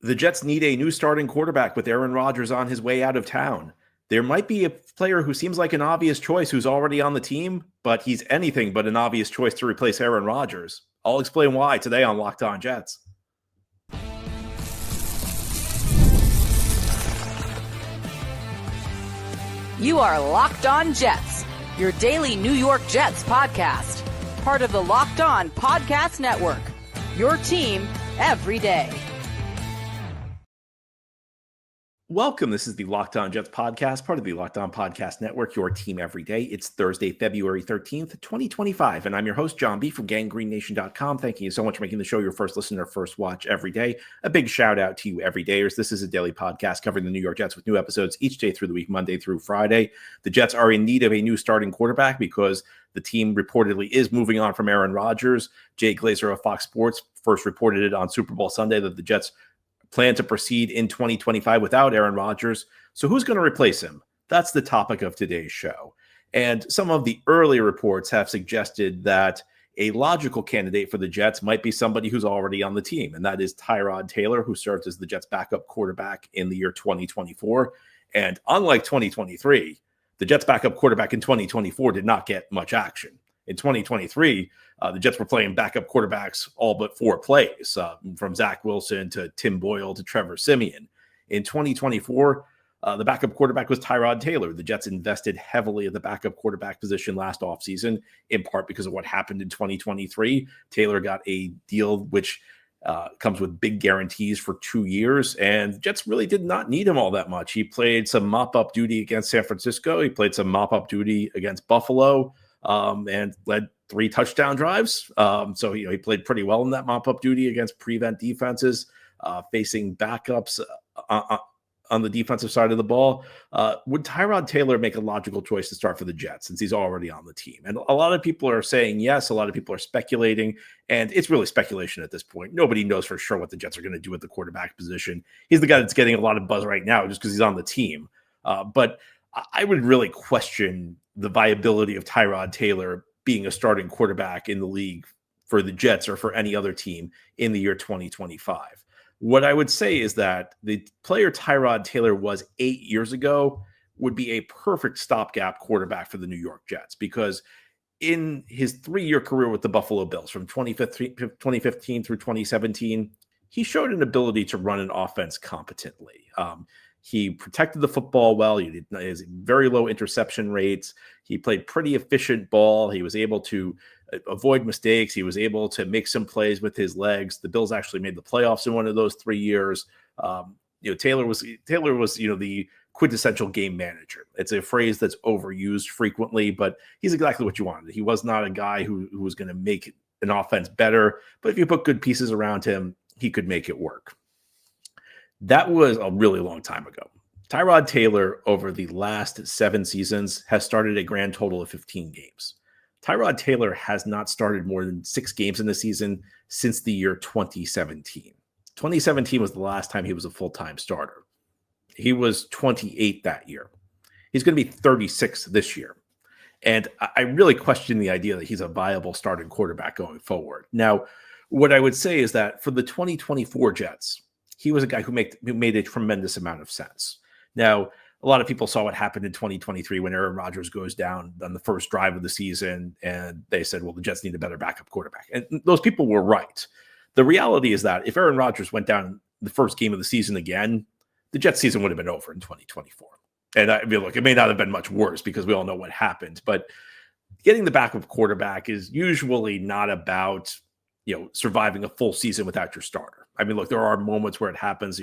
The Jets need a new starting quarterback with Aaron Rodgers on his way out of town. There might be a player who seems like an obvious choice who's already on the team, but he's anything but an obvious choice to replace Aaron Rodgers. I'll explain why today on Locked On Jets. You are Locked On Jets, your daily New York Jets podcast. Part of the Locked On Podcast Network, your team every day. Welcome. This is the Locked On Jets podcast, part of the Locked On Podcast Network, your team every day. It's Thursday, February 13th, 2025, and I'm your host, John B. from GangGreenNation.com. Thank you so much for making the show your first listen or first watch every day. A big shout out to you everydayers. This is a daily podcast covering the New York Jets with new episodes each day through the week, Monday through Friday. The Jets are in need of a new starting quarterback because the team reportedly is moving on from Aaron Rodgers. Jay Glazer of Fox Sports first reported it on Super Bowl Sunday that the Jets plan to proceed in 2025 without Aaron Rodgers. So who's going to replace him? That's the topic of today's show. And some of the early reports have suggested that a logical candidate for the Jets might be somebody who's already on the team, and that is Tyrod Taylor, who served as the Jets' backup quarterback in the year 2024. And unlike 2023, the Jets' backup quarterback in 2024 did not get much action. In 2023, the Jets were playing backup quarterbacks all but 4 plays, from Zach Wilson to Tim Boyle to Trevor Siemian. In 2024, the backup quarterback was Tyrod Taylor. The Jets invested heavily at the backup quarterback position last offseason, in part because of what happened in 2023. Taylor got a deal which comes with big guarantees for 2 years, and the Jets really did not need him all that much. He played some mop-up duty against San Francisco. He played some mop-up duty against Buffalo, and led 3 touchdown drives. So he played pretty well in that mop-up duty against prevent defenses, facing backups on the defensive side of the ball. Would Tyrod Taylor make a logical choice to start for the Jets since he's already on the team? And a lot of people are saying yes. A lot of people are speculating, and it's really speculation at this point. Nobody knows for sure what the Jets are going to do at the quarterback position. He's the guy that's getting a lot of buzz right now just because he's on the team. But I would really question the viability of Tyrod Taylor being a starting quarterback in the league for the Jets or for any other team in the year 2025. What I would say is that the player Tyrod Taylor was 8 years ago would be a perfect stopgap quarterback for the New York Jets, because in his 3-year career with the Buffalo Bills from 2015 through 2017, he showed an ability to run an offense competently. He protected the football well. He has very low interception rates. He played pretty efficient ball. He was able to avoid mistakes. He was able to make some plays with his legs. The Bills actually made the playoffs in one of those 3 years. Taylor was the quintessential game manager. It's a phrase that's overused frequently, but he's exactly what you wanted. He was not a guy who was going to make an offense better, but if you put good pieces around him, he could make it work. That was a really long time ago. Tyrod Taylor, over the last 7 seasons, has started a grand total of 15 games. Tyrod Taylor has not started more than 6 games in the season since the year 2017. 2017 was the last time he was a full-time starter. He was 28 that year. He's going to be 36 this year. And I really question the idea that he's a viable starting quarterback going forward. Now, what I would say is that for the 2024 Jets, he was a guy who made a tremendous amount of sense. Now, a lot of people saw what happened in 2023 when Aaron Rodgers goes down on the first drive of the season, and they said, well, the Jets need a better backup quarterback. And those people were right. The reality is that if Aaron Rodgers went down the first game of the season again, the Jets season would have been over in 2024. And look, it may not have been much worse because we all know what happened, but getting the backup quarterback is usually not about surviving a full season without your starter. I mean, look, there are moments where it happens.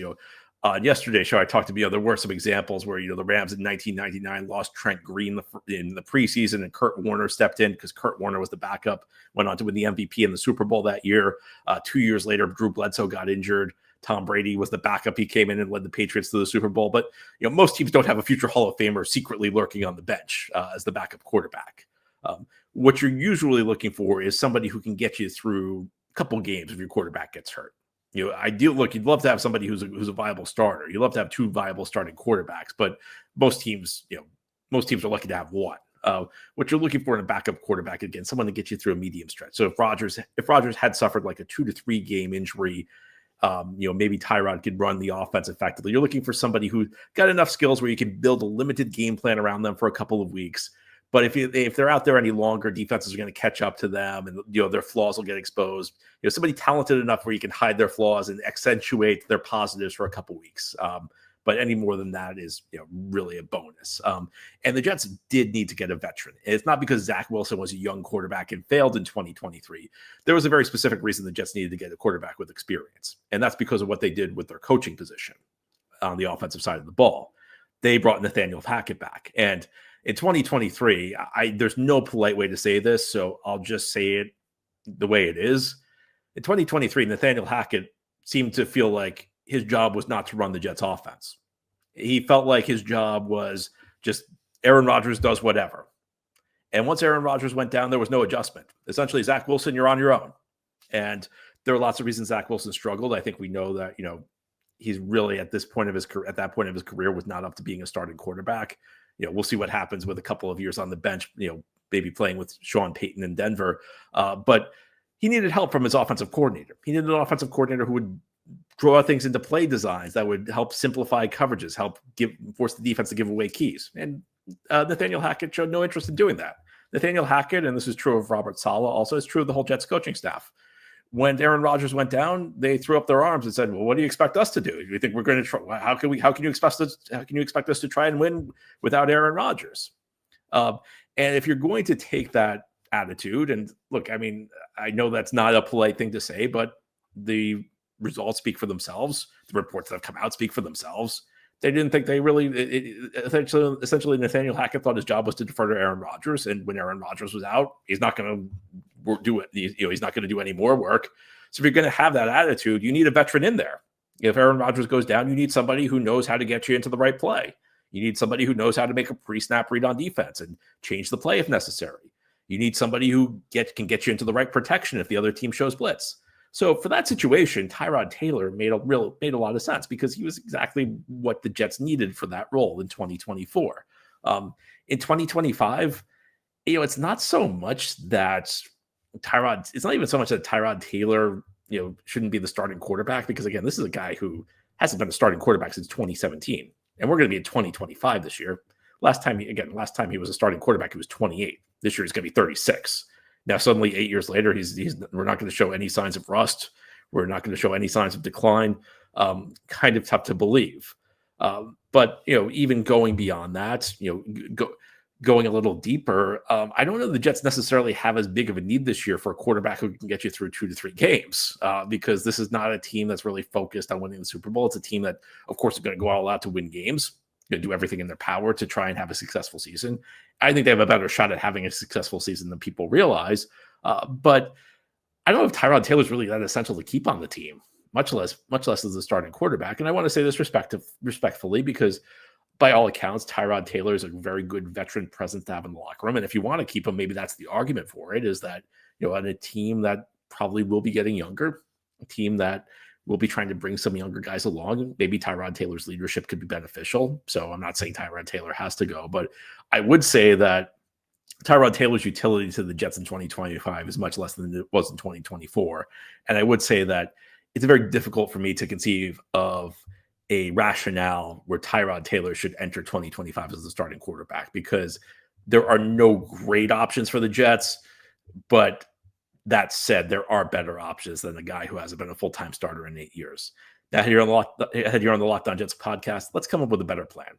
On yesterday's show, I talked to there were some examples where the Rams in 1999 lost Trent Green in the preseason, and Kurt Warner stepped in because Kurt Warner was the backup, went on to win the MVP in the Super Bowl that year. 2 years later, Drew Bledsoe got injured. Tom Brady was the backup. He came in and led the Patriots to the Super Bowl. But most teams don't have a future Hall of Famer secretly lurking on the bench as the backup quarterback. What you're usually looking for is somebody who can get you through a couple games if your quarterback gets hurt. You'd love to have somebody who's a viable starter. You'd love to have 2 viable starting quarterbacks, but most teams are lucky to have one. What you're looking for in a backup quarterback, again, someone to get you through a medium stretch. So if Rodgers had suffered like a 2 to 3 game injury Maybe Tyrod could run the offense effectively. You're looking for somebody who got enough skills where you can build a limited game plan around them for a couple of weeks. But if they're out there any longer, defenses are going to catch up to them, and their flaws will get exposed. Somebody talented enough where you can hide their flaws and accentuate their positives for a couple weeks. But any more than that is really a bonus. And the Jets did need to get a veteran. And it's not because Zach Wilson was a young quarterback and failed in 2023. There was a very specific reason the Jets needed to get a quarterback with experience, and that's because of what they did with their coaching position on the offensive side of the ball. They brought Nathaniel Hackett back, and in 2023, there's no polite way to say this, so I'll just say it the way it is. In 2023, Nathaniel Hackett seemed to feel like his job was not to run the Jets offense. He felt like his job was just Aaron Rodgers does whatever. And once Aaron Rodgers went down, there was no adjustment. Essentially, Zach Wilson, you're on your own. And there are lots of reasons Zach Wilson struggled. I think we know that, he's really at that point of his career was not up to being a starting quarterback. We'll see what happens with a couple of years on the bench, maybe playing with Sean Payton in Denver. But he needed help from his offensive coordinator. He needed an offensive coordinator who would draw things into play designs that would help simplify coverages, help force the defense to give away keys. And Nathaniel Hackett showed no interest in doing that. Nathaniel Hackett, and this is true of Robert Saleh, also is true of the whole Jets coaching staff. When Aaron Rodgers went down, they threw up their arms and said, "Well, what do you expect us to do? You think we're going to try? How can you expect us to try and win without Aaron Rodgers?" And if you're going to take that attitude, and look, I know that's not a polite thing to say, but the results speak for themselves. The reports that have come out speak for themselves. They didn't think they really. Essentially, Nathaniel Hackett thought his job was to defer to Aaron Rodgers, and when Aaron Rodgers was out, he's not going to do it. He's not going to do any more work. So if you're going to have that attitude, you need a veteran in there. If Aaron Rodgers goes down, you need somebody who knows how to get you into the right play. You need somebody who knows how to make a pre-snap read on defense and change the play if necessary. You need somebody who can get you into the right protection if the other team shows blitz. So for that situation, Tyrod Taylor made a lot of sense because he was exactly what the Jets needed for that role in 2024. In 2025, it's not so much that it's not even so much that Tyrod Taylor, shouldn't be the starting quarterback, because again, this is a guy who hasn't been a starting quarterback since 2017, and we're going to be in 2025 this year. Last time he was a starting quarterback, he was 28. This year he's going to be 36. Now suddenly 8 years later, we're not going to show any signs of rust. We're not going to show any signs of decline. Kind of tough to believe. But even going beyond that, going a little deeper, I don't know the Jets necessarily have as big of a need this year for a quarterback who can get you through 2 to 3 games, because this is not a team that's really focused on winning the Super Bowl. It's a team that, of course, is going to go all out to win games, do everything in their power to try and have a successful season. I think they have a better shot at having a successful season than people realize. But I don't know if Tyrod Taylor is really that essential to keep on the team, much less as a starting quarterback. And I want to say this respectfully, because by all accounts, Tyrod Taylor is a very good veteran presence to have in the locker room. And if you want to keep him, maybe that's the argument for it, is that, on a team that probably will be getting younger, a team that will be trying to bring some younger guys along, maybe Tyrod Taylor's leadership could be beneficial. So I'm not saying Tyrod Taylor has to go, but I would say that Tyrod Taylor's utility to the Jets in 2025 is much less than it was in 2024. And I would say that it's very difficult for me to conceive of a rationale where Tyrod Taylor should enter 2025 as the starting quarterback, because there are no great options for the Jets. But that said, there are better options than a guy who hasn't been a full-time starter in 8 years. Now, here on the Locked On Jets podcast, let's come up with a better plan.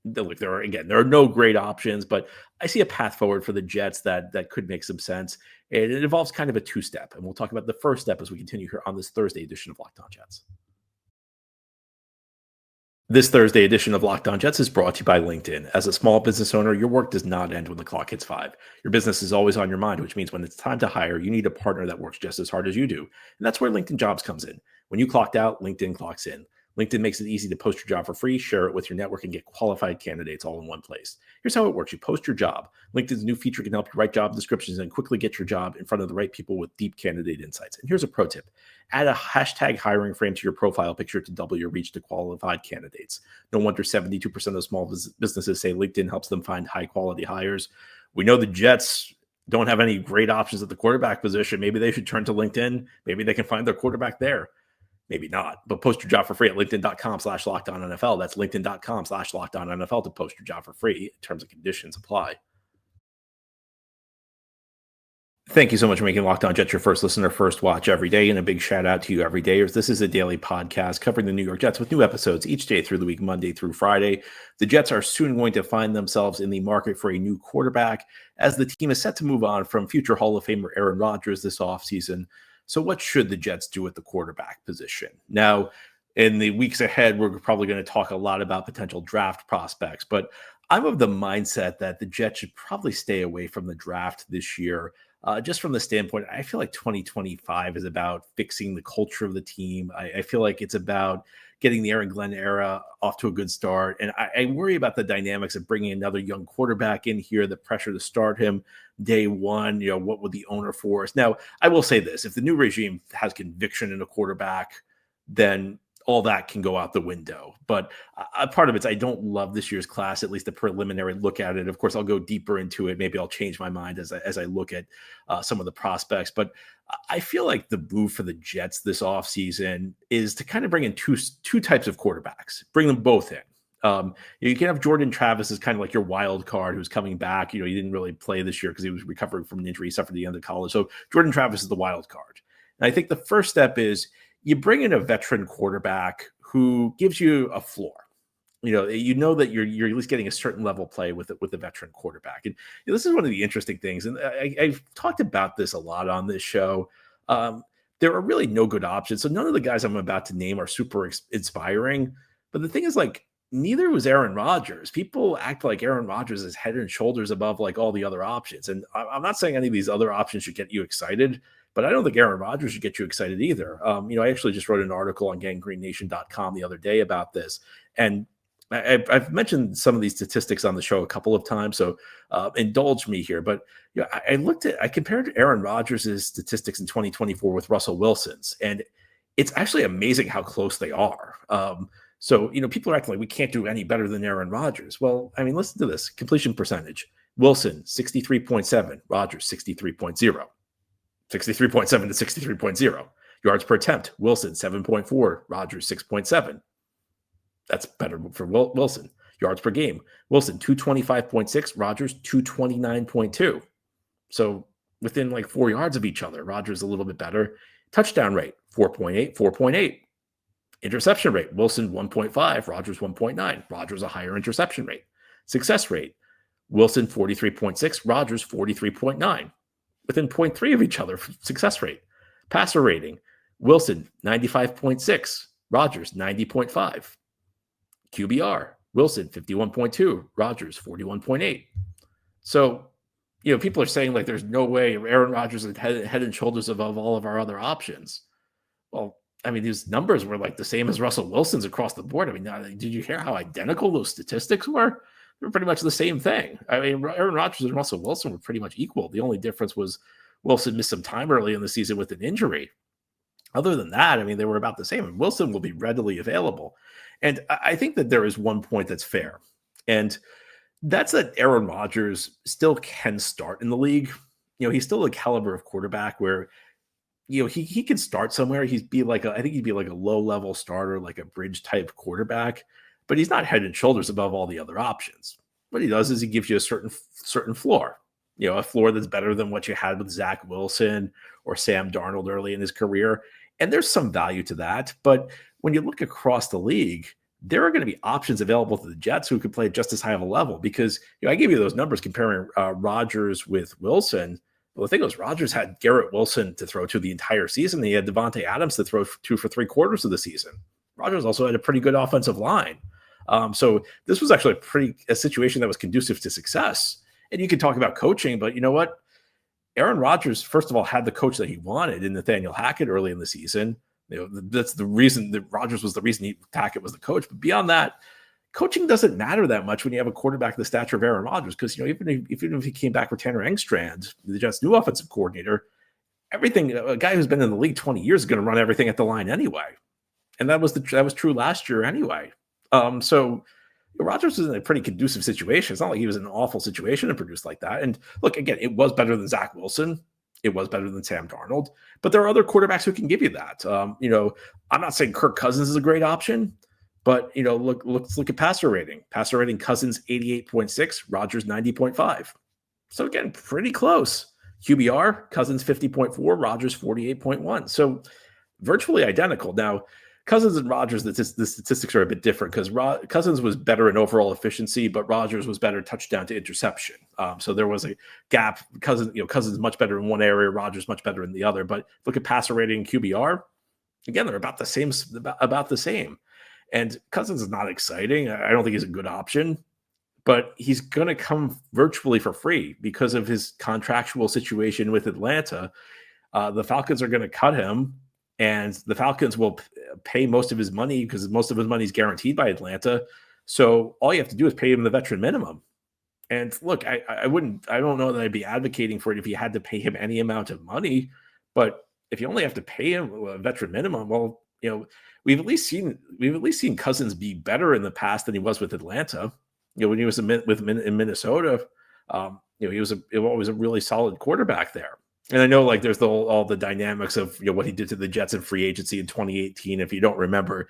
Look, there are no great options, but I see a path forward for the Jets that could make some sense. And it involves kind of a two-step. And we'll talk about the first step as we continue here on this Thursday edition of Locked On Jets. This Thursday edition of Locked On Jets is brought to you by LinkedIn. As a small business owner, your work does not end when the clock hits 5. Your business is always on your mind, which means when it's time to hire, you need a partner that works just as hard as you do. And that's where LinkedIn Jobs comes in. When you clocked out, LinkedIn clocks in. LinkedIn makes it easy to post your job for free, share it with your network, and get qualified candidates all in one place. Here's how it works. You post your job. LinkedIn's new feature can help you write job descriptions and quickly get your job in front of the right people with deep candidate insights. And here's a pro tip. Add a hashtag hiring frame to your profile picture to double your reach to qualified candidates. No wonder 72% of small businesses say LinkedIn helps them find high-quality hires. We know the Jets don't have any great options at the quarterback position. Maybe they should turn to LinkedIn. Maybe they can find their quarterback there. Maybe not, but post your job for free at linkedin.com/LockedOnNFL. That's linkedin.com/LockedOnNFL to post your job for free. Terms and conditions apply. Thank you so much for making Locked On Jets your first listener, first watch every day. And a big shout out to you everydayers. This is a daily podcast covering the New York Jets with new episodes each day through the week, Monday through Friday. The Jets are soon going to find themselves in the market for a new quarterback as the team is set to move on from future Hall of Famer Aaron Rodgers this offseason. So what should the Jets do at the quarterback position? Now, in the weeks ahead, we're probably going to talk a lot about potential draft prospects, but I'm of the mindset that the Jets should probably stay away from the draft this year. Just from the standpoint, I feel like 2025 is about fixing the culture of the team. I feel like it's about getting the Aaron Glenn era off to a good start. And I worry about the dynamics of bringing another young quarterback in here, the pressure to start him day one. What would the owner force? Now, I will say this. If the new regime has conviction in a quarterback, then all that can go out the window. But part of it's I don't love this year's class, at least the preliminary look at it. Of course, I'll go deeper into it. Maybe I'll change my mind as I look at some of the prospects. But I feel like the move for the Jets this offseason is to kind of bring in two types of quarterbacks, bring them both in. You can have Jordan Travis as kind of like your wild card who's coming back. He didn't really play this year because he was recovering from an injury he suffered at the end of college. So Jordan Travis is the wild card. And I think the first step is you bring in a veteran quarterback who gives you a floor. That you're at least getting a certain level play with the veteran quarterback. And this is one of the interesting things. And I've talked about this a lot on this show. There are really no good options. So none of the guys I'm about to name are super inspiring. But the thing is, neither was Aaron Rodgers. People act like Aaron Rodgers is head and shoulders above all the other options. And I'm not saying any of these other options should get you excited, but I don't think Aaron Rodgers should get you excited either. I actually just wrote an article on GangGreenNation.com the other day about this. And I've mentioned some of these statistics on the show a couple of times, so indulge me here. But I compared Aaron Rodgers' statistics in 2024 with Russell Wilson's, and it's actually amazing how close they are. So people are acting like we can't do any better than Aaron Rodgers. Well, listen to this. Completion percentage. Wilson, 63.7. Rodgers, 63.0. 63.7 to 63.0. Yards per attempt. Wilson, 7.4. Rodgers, 6.7. That's better for Wilson. Yards per game. Wilson, 225.6. Rodgers, 229.2. So within 4 yards of each other. Rodgers a little bit better. Touchdown rate, 4.8, 4.8. Interception rate, Wilson 1.5, Rodgers 1.9. Rodgers a higher interception rate. Success rate, Wilson 43.6, Rodgers 43.9. Within 0.3 of each other, success rate. Passer rating, Wilson 95.6, Rodgers 90.5. QBR, Wilson 51.2, Rodgers 41.8. So, people are saying people are saying there's no way Aaron Rodgers is head and shoulders above all of our other options. Well, these numbers were the same as Russell Wilson's across the board. Did you hear how identical those statistics were? They were pretty much the same thing. Aaron Rodgers and Russell Wilson were pretty much equal. The only difference was Wilson missed some time early in the season with an injury. Other than that, they were about the same. And Wilson will be readily available. And I think that there is one point that's fair. And that's that Aaron Rodgers still can start in the league. He's still a caliber of quarterback where he can start somewhere. I think he'd be like a low-level starter, like a bridge type quarterback, but he's not head and shoulders above all the other options. What he does is he gives you a certain floor, a floor that's better than what you had with Zach Wilson or Sam Darnold early in his career. And there's some value to that. But when you look across the league, there are going to be options available to the Jets who could play just as high of a level because I gave you those numbers comparing Rodgers with Wilson. Well, the thing was, Rodgers had Garrett Wilson to throw to the entire season. He had Devontae Adams to throw to for 3/4 of the season. Rodgers also had a pretty good offensive line. So this was actually a situation that was conducive to success. And you can talk about coaching, but you know what? Aaron Rodgers, first of all, had the coach that he wanted in Nathaniel Hackett early in the season. That's the reason that Rodgers was the reason Hackett was the coach. But beyond that, coaching doesn't matter that much when you have a quarterback the stature of Aaron Rodgers, because even if he came back with Tanner Engstrand, the Jets' new offensive coordinator, a guy who's been in the league 20 years is going to run everything at the line anyway, and that was true last year anyway. So Rodgers was in a pretty conducive situation. It's not like he was in an awful situation and produced like that. And look, again, it was better than Zach Wilson. It was better than Sam Darnold, but there are other quarterbacks who can give you that. I'm not saying Kirk Cousins is a great option, but let's look at passer rating. Passer rating: Cousins 88.6, Rodgers 90.5. So again, pretty close. QBR: Cousins 50.4, Rodgers 48.1. So virtually identical. Now, Cousins and Rodgers, the statistics are a bit different because Cousins was better in overall efficiency, but Rodgers was better touchdown to interception. So there was a gap. Cousins much better in one area, Rodgers much better in the other. But look at passer rating and QBR. Again, they're about the same. About the same. And Cousins is not exciting. I don't think he's a good option, but he's going to come virtually for free because of his contractual situation with Atlanta. The Falcons are going to cut him. And the Falcons will pay most of his money because most of his money is guaranteed by Atlanta. So all you have to do is pay him the veteran minimum. And look, I don't know that I'd be advocating for it if you had to pay him any amount of money. But if you only have to pay him a veteran minimum, well, we've at least seen Cousins be better in the past than he was with Atlanta. When he was in Minnesota, he was always a really solid quarterback there. And I know there's all the dynamics of what he did to the Jets in free agency in 2018. If you don't remember,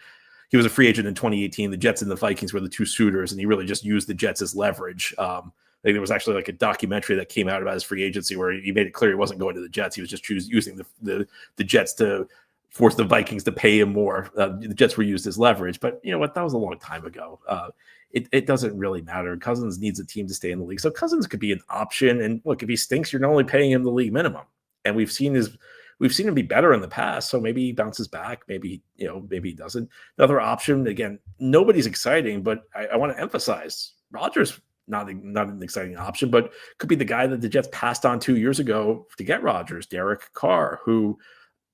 he was a free agent in 2018. The Jets and the Vikings were the two suitors, and he really just used the Jets as leverage. I think there was actually a documentary that came out about his free agency where he made it clear he wasn't going to the Jets. He was just using the Jets to force the Vikings to pay him more. The Jets were used as leverage, but you know what? That was a long time ago. It doesn't really matter. Cousins needs a team to stay in the league. So Cousins could be an option. And look, if he stinks, you're not only paying him the league minimum. And we've seen him be better in the past. So maybe he bounces back. Maybe he doesn't. Another option, again, nobody's exciting, but I want to emphasize Rodgers, not an exciting option, but could be the guy that the Jets passed on 2 years ago to get Rodgers, Derek Carr, who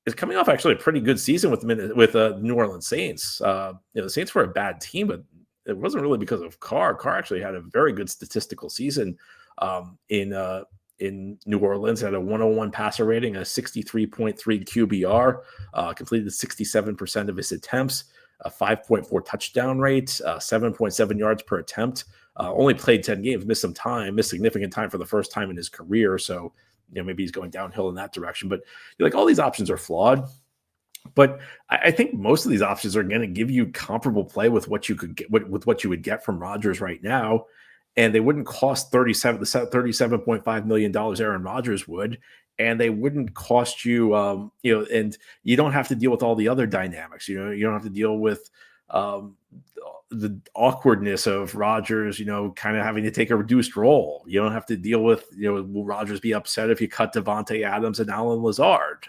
is coming off actually a pretty good season with New Orleans Saints. The Saints were a bad team, but it wasn't really because of Carr. Carr actually had a very good statistical season in New Orleans, had a 101 passer rating, a 63.3 QBR, completed 67% of his attempts, a 5.4 touchdown rate, 7.7 yards per attempt. Only played 10 games, missed significant time for the first time in his career. So maybe he's going downhill in that direction. But all these options are flawed. But I think most of these options are going to give you comparable play with what you could get with what you would get from Rodgers right now, and they wouldn't cost $37.5 million. Aaron Rodgers would, and they wouldn't cost you, and you don't have to deal with all the other dynamics. You don't have to deal with the awkwardness of Rodgers, kind of having to take a reduced role. You don't have to deal with, will Rodgers be upset if you cut Devontae Adams and Allen Lazard?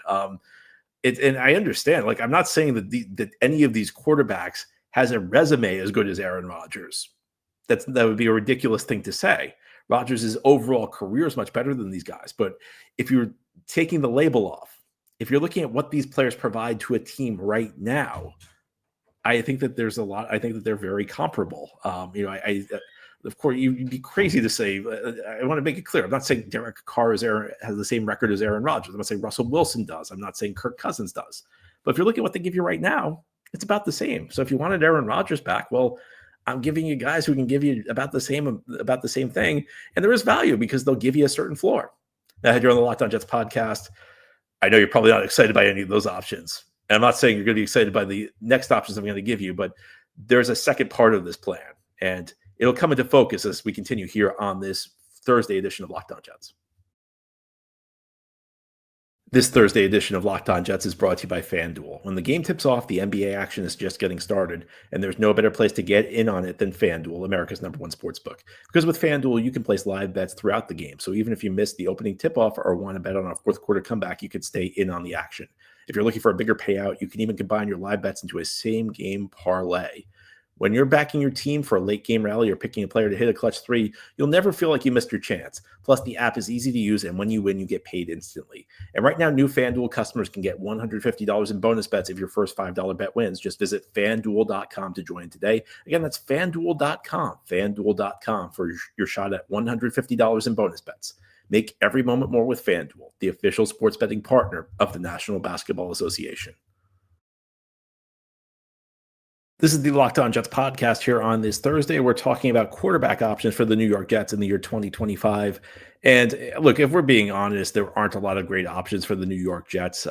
And I understand, I'm not saying that any of these quarterbacks has a resume as good as Aaron Rodgers. That would be a ridiculous thing to say. Rodgers' overall career is much better than these guys. But if you're taking the label off, if you're looking at what these players provide to a team right now, I think that there's a lot. I think that they're very comparable. Of course, you'd be crazy to say. I want to make it clear. I'm not saying Derek Carr has the same record as Aaron Rodgers. I'm not saying Russell Wilson does. I'm not saying Kirk Cousins does. But if you're looking at what they give you right now, it's about the same. So if you wanted Aaron Rodgers back, well, I'm giving you guys who can give you about the same thing, and there is value because they'll give you a certain floor. Now, you're on the Locked On Jets podcast. I know you're probably not excited by any of those options. And I'm not saying you're going to be excited by the next options I'm going to give you, but there's a second part of this plan, and it'll come into focus as we continue here on this Thursday edition of Locked On Jets. This Thursday edition of Locked On Jets is brought to you by FanDuel. When the game tips off, the NBA action is just getting started, and there's no better place to get in on it than FanDuel, America's #1 sportsbook. Because with FanDuel, you can place live bets throughout the game, so even if you miss the opening tip-off or want to bet on a fourth quarter comeback, you can stay in on the action. If you're looking for a bigger payout, you can even combine your live bets into a same-game parlay. When you're backing your team for a late game rally or picking a player to hit a clutch three, you'll never feel like you missed your chance. Plus, the app is easy to use, and when you win, you get paid instantly. And right now, new FanDuel customers can get $150 in bonus bets if your first $5 bet wins. Just visit FanDuel.com to join today. Again, that's FanDuel.com, FanDuel.com for your shot at $150 in bonus bets. Make every moment more with FanDuel, the official sports betting partner of the National Basketball Association. This is the Locked On Jets podcast here on this Thursday. We're talking about quarterback options for the New York Jets in the year 2025. And look, if we're being honest, there aren't a lot of great options for the New York Jets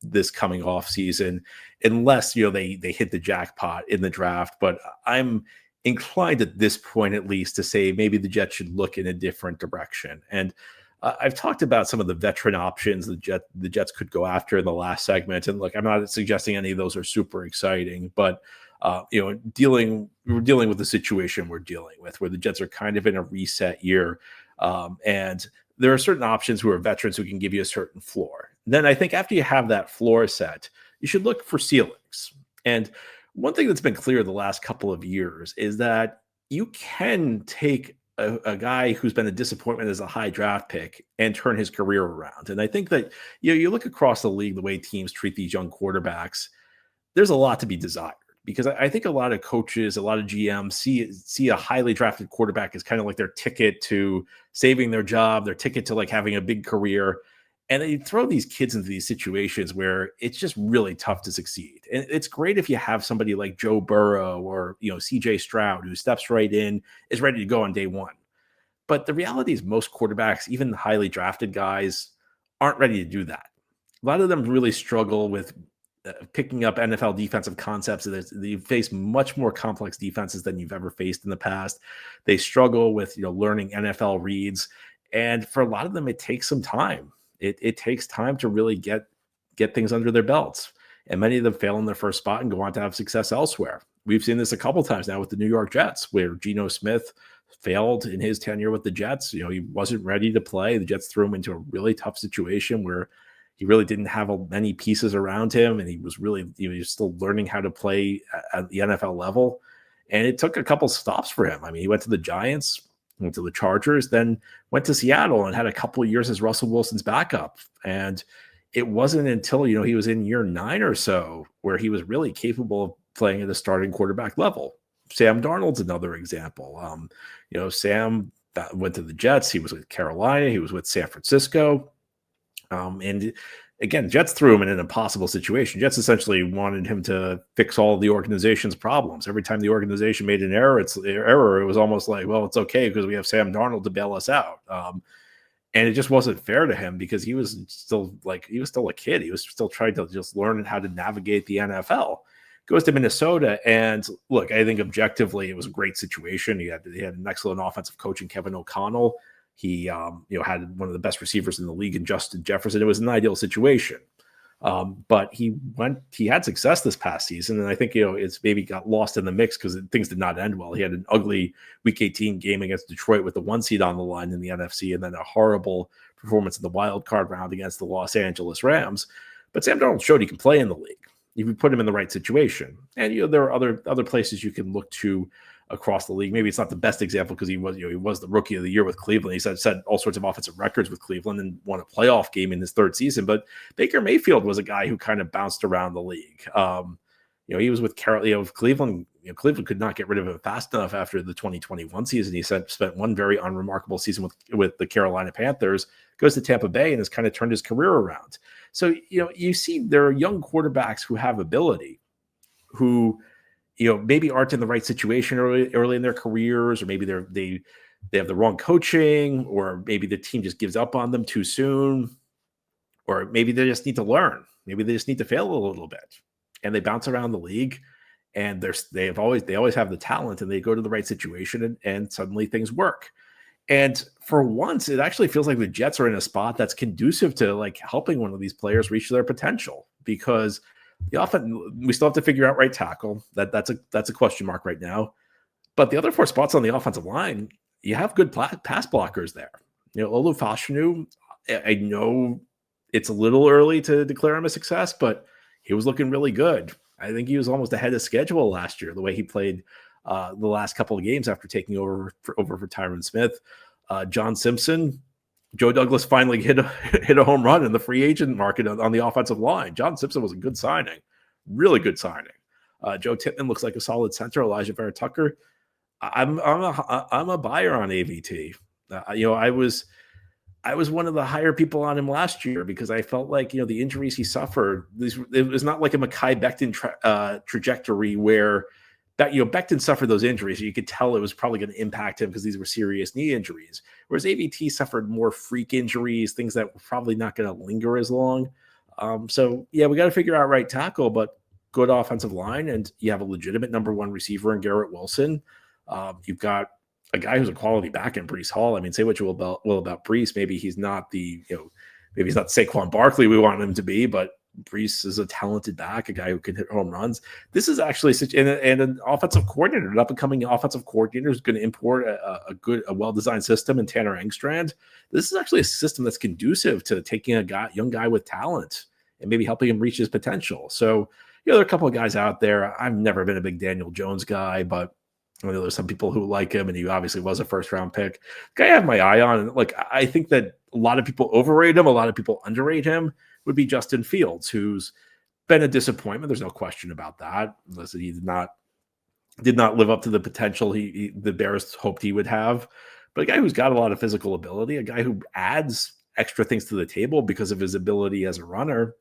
this coming off season, unless they hit the jackpot in the draft. But I'm inclined at this point, at least, to say maybe the Jets should look in a different direction. And I've talked about some of the veteran options the Jets could go after in the last segment. And look, I'm not suggesting any of those are super exciting, but we're dealing with the situation we're dealing with, where the Jets are kind of in a reset year, and there are certain options who are veterans who can give you a certain floor. Then I think after you have that floor set, you should look for ceilings. And one thing that's been clear the last couple of years is that you can take a guy who's been a disappointment as a high draft pick and turn his career around. And I think that you look across the league, the way teams treat these young quarterbacks, there's a lot to be desired. Because I think a lot of coaches, a lot of GMs see a highly drafted quarterback as kind of like their ticket to saving their job, their ticket to like having a big career. And they throw these kids into these situations where it's just really tough to succeed. And it's great if you have somebody like Joe Burrow or CJ Stroud, who steps right in, is ready to go on day one. But the reality is most quarterbacks, even the highly drafted guys, aren't ready to do that. A lot of them really struggle with picking up NFL defensive concepts. They face much more complex defenses than you've ever faced in the past. They struggle with learning NFL reads, and for a lot of them, it takes some time. It takes time to really get things under their belts, and many of them fail in their first spot and go on to have success elsewhere. We've seen this a couple times now with the New York Jets, where Geno Smith failed in his tenure with the Jets. He wasn't ready to play. The Jets threw him into a really tough situation where he really didn't have many pieces around him, and he was really he was still learning how to play at the NFL level. And it took a couple stops for him. I mean, he went to the Giants, went to the Chargers, then went to Seattle and had a couple of years as Russell Wilson's backup. And it wasn't until he was in year 9 or so where he was really capable of playing at a starting quarterback level. Sam Darnold's another example. Sam went to the Jets. He was with Carolina. He was with San Francisco. And again, Jets threw him in an impossible situation. Jets essentially wanted him to fix all of the organization's problems. Every time the organization made an error, it was almost like, well, it's okay because we have Sam Darnold to bail us out. And it just wasn't fair to him because he was still a kid. He was still trying to just learn how to navigate the NFL. Goes to Minnesota, and look, I think objectively it was a great situation. He had an excellent offensive coach in Kevin O'Connell. He, had one of the best receivers in the league in Justin Jefferson. It was an ideal situation. But he had success this past season. And I think, it's maybe got lost in the mix because things did not end well. He had an ugly week 18 game against Detroit with the 1 seed on the line in the NFC, and then a horrible performance in the wild card round against the Los Angeles Rams. But Sam Darnold showed he can play in the league if you put him in the right situation. And, there are other places you can look to across the league. Maybe it's not the best example because he was the rookie of the year with Cleveland. He set all sorts of offensive records with Cleveland and won a playoff game in his third season. But Baker Mayfield was a guy who kind of bounced around the league. He was with Cleveland. Cleveland could not get rid of him fast enough after the 2021 season. He spent one very unremarkable season with the Carolina Panthers, goes to Tampa Bay and has kind of turned his career around. So, you see there are young quarterbacks who have ability, who maybe aren't in the right situation early in their careers, or maybe they have the wrong coaching, or maybe the team just gives up on them too soon, or maybe they just need to learn. Maybe they just need to fail a little bit, and they bounce around the league, and they always have the talent, and they go to the right situation, and suddenly things work. And for once, it actually feels like the Jets are in a spot that's conducive to like helping one of these players reach their potential, because we still have to figure out right tackle. That's a question mark right now. But the other 4 spots on the offensive line, you have good pass blockers there. Olu Fashanu, I know it's a little early to declare him a success, but he was looking really good. I think he was almost ahead of schedule last year, the way he played the last couple of games after taking over for Tyron Smith. John Simpson, Joe Douglas finally hit a home run in the free agent market on the offensive line. John Simpson was a good signing, really good signing. Joe Tippmann looks like a solid center. Elijah Vera Tucker, I'm a buyer on AVT. I was one of the higher people on him last year because I felt like the injuries he suffered. It was not like a Mekhi Becton trajectory where Becton suffered those injuries. You could tell it was probably going to impact him because these were serious knee injuries. Whereas AVT suffered more freak injuries, things that were probably not going to linger as long. So we got to figure out right tackle, but good offensive line, and you have a legitimate number one receiver in Garrett Wilson. You've got a guy who's a quality back in Breece Hall. I mean, say what you will about Breece. Maybe he's not maybe he's not Saquon Barkley we want him to be, but Breece is a talented back, a guy who can hit home runs. This is actually an offensive coordinator, an up-and-coming offensive coordinator who's going to import a well-designed system in Tanner Engstrand. This is actually a system that's conducive to taking a young guy with talent and maybe helping him reach his potential. So, there are a couple of guys out there. I've never been a big Daniel Jones guy, but there's some people who like him, and he obviously was a first-round pick. The guy I have my eye on, and I think that a lot of people overrate him, a lot of people underrate him, would be Justin Fields, who's been a disappointment. There's no question about that. Listen, he did not live up to the potential the Bears hoped he would have. But a guy who's got a lot of physical ability, a guy who adds extra things to the table because of his ability as a runner.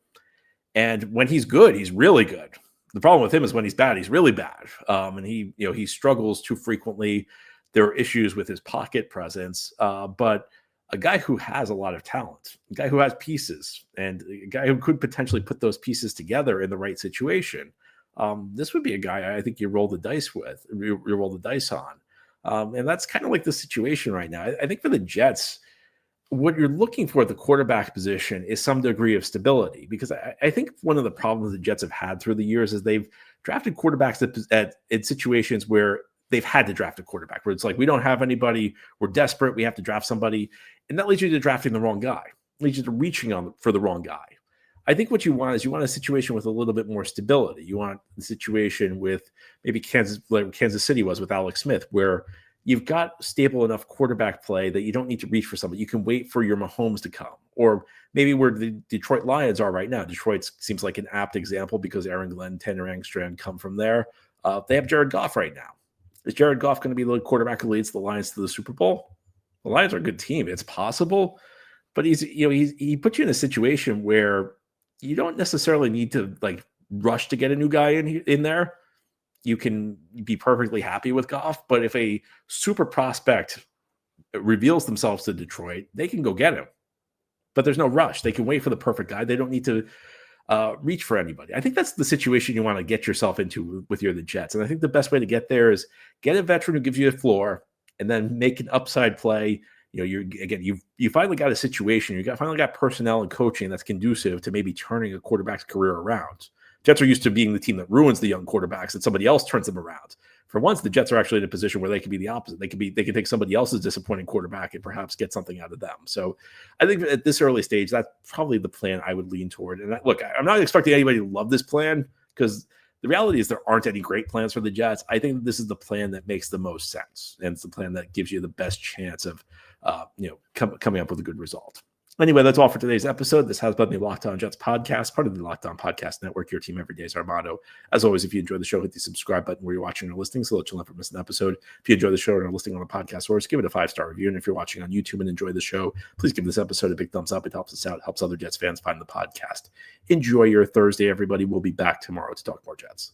And when he's good, he's really good. The problem with him is when he's bad, he's really bad. And he struggles too frequently. There are issues with his pocket presence, but a guy who has a lot of talent, a guy who has pieces, and a guy who could potentially put those pieces together in the right situation. This would be a guy I think you roll the dice with, you roll the dice on. And that's kind of like the situation right now. I think for the Jets, what you're looking for at the quarterback position is some degree of stability, because I think one of the problems the Jets have had through the years is they've drafted quarterbacks in situations where they've had to draft a quarterback, where it's like, we don't have anybody, we're desperate, we have to draft somebody. And that leads you to drafting the wrong guy, leads you to reaching for the wrong guy. I think what you want is a situation with a little bit more stability. You want a situation with maybe Kansas City was with Alex Smith, where you've got stable enough quarterback play that you don't need to reach for somebody. You can wait for your Mahomes to come. Or maybe where the Detroit Lions are right now. Detroit seems like an apt example because Aaron Glenn, Tanner Engstrand come from there. They have Jared Goff right now. Is Jared Goff going to be the quarterback who leads the Lions to the Super Bowl? The Lions are a good team. It's possible. But he puts you in a situation where you don't necessarily need to rush to get a new guy in there. You can be perfectly happy with Goff, but if a super prospect reveals themselves to Detroit, they can go get him. But there's no rush. They can wait for the perfect guy. They don't need to reach for anybody. I think that's the situation you want to get yourself into with the Jets. And I think the best way to get there is get a veteran who gives you a floor and then make an upside play. You finally got a situation. Finally got personnel and coaching that's conducive to maybe turning a quarterback's career around. Jets are used to being the team that ruins the young quarterbacks and somebody else turns them around. For once, the Jets are actually in a position where they can be the opposite. They can take somebody else's disappointing quarterback and perhaps get something out of them. So I think at this early stage, that's probably the plan I would lean toward. And look, I'm not expecting anybody to love this plan, because the reality is there aren't any great plans for the Jets. I think this is the plan that makes the most sense, and it's the plan that gives you the best chance of coming up with a good result. Anyway, that's all for today's episode. This has been the Locked On Jets podcast, part of the Locked On Podcast Network. Your team every day is our motto. As always, if you enjoy the show, hit the subscribe button where you're watching or listening so that you'll never miss an episode. If you enjoy the show and are listening on a podcast source, give it a 5-star review. And if you're watching on YouTube and enjoy the show, please give this episode a big thumbs up. It helps us out, helps other Jets fans find the podcast. Enjoy your Thursday, everybody. We'll be back tomorrow to talk more Jets.